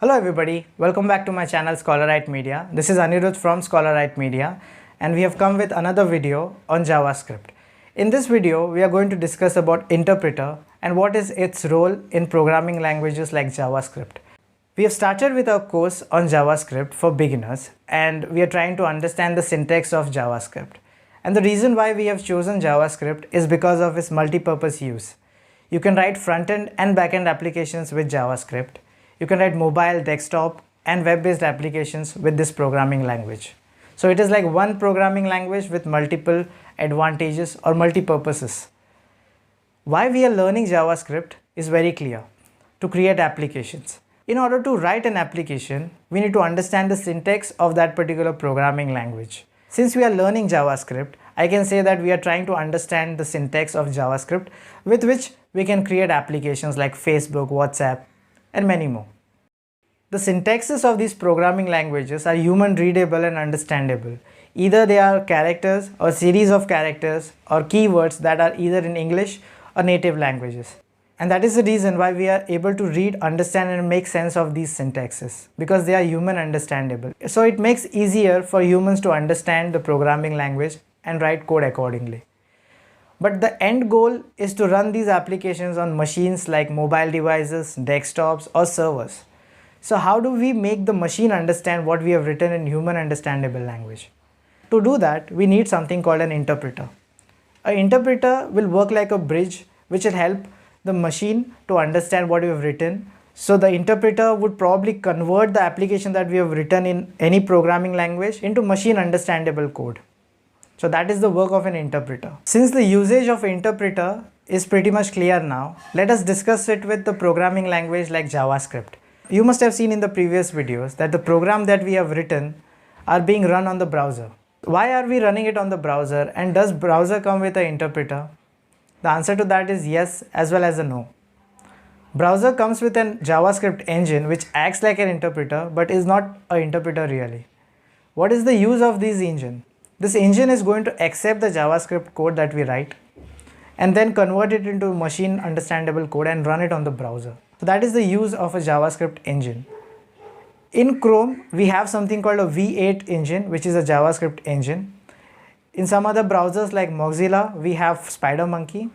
Hello everybody, welcome back to my channel Scholarite Media. This is Anirudh from Scholarite Media and we have come with another video on JavaScript. In this video, we are going to discuss about interpreter and what is its role in programming languages like JavaScript. We have started with our course on JavaScript for beginners and we are trying to understand the syntax of JavaScript. And the reason why we have chosen JavaScript is because of its multi-purpose use. You can write front-end and back-end applications with JavaScript. You can write mobile, desktop and web-based applications with this programming language. So it is like one programming language with multiple advantages or multi-purposes. Why we are learning JavaScript is very clear: to create applications. In order to write an application, we need to understand the syntax of that particular programming language. Since we are learning JavaScript, I can say that we are trying to understand the syntax of JavaScript with which we can create applications like Facebook, WhatsApp, and many more. The syntaxes of these programming languages are human readable and understandable. Either they are characters or series of characters or keywords that are either in English or native languages. And that is the reason why we are able to read, understand and make sense of these syntaxes, because they are human understandable. So it makes easier for humans to understand the programming language and write code accordingly. But the end goal is to run these applications on machines like mobile devices, desktops or servers. So how do we make the machine understand what we have written in human understandable language? To do that, we need something called an interpreter. An interpreter will work like a bridge which will help the machine to understand what we have written. So the interpreter would probably convert the application that we have written in any programming language into machine understandable code. So that is the work of an interpreter. Since the usage of interpreter is pretty much clear now, let us discuss it with the programming language like JavaScript. You must have seen in the previous videos that the program that we have written are being run on the browser. Why are we running it on the browser, and does browser come with an interpreter? The answer to that is yes as well as a no. Browser comes with an JavaScript engine which acts like an interpreter but is not an interpreter really. What is the use of this engine? This engine is going to accept the JavaScript code that we write and then convert it into machine understandable code and run it on the browser. So that is the use of a JavaScript engine. In Chrome, we have something called a V8 engine, which is a JavaScript engine. In some other browsers like Mozilla, we have SpiderMonkey,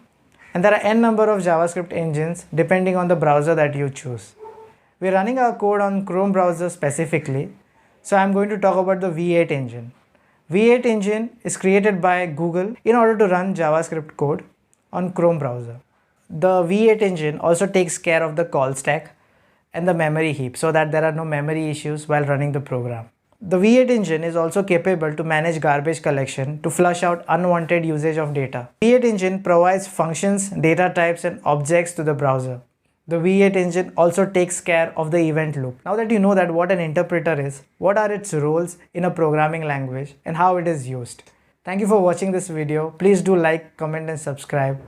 and there are n number of JavaScript engines depending on the browser that you choose. We're running our code on Chrome browser specifically, so I'm going to talk about the V8 engine. V8 engine is created by Google in order to run JavaScript code on Chrome browser. The V8 engine also takes care of the call stack and the memory heap so that there are no memory issues while running the program. The V8 engine is also capable to manage garbage collection to flush out unwanted usage of data. V8 engine provides functions, data types and objects to the browser. The V8 engine also takes care of the event loop. Now that you know that what an interpreter is, what are its roles in a programming language and how it is used. Thank you for watching this video. Please do like, comment and subscribe.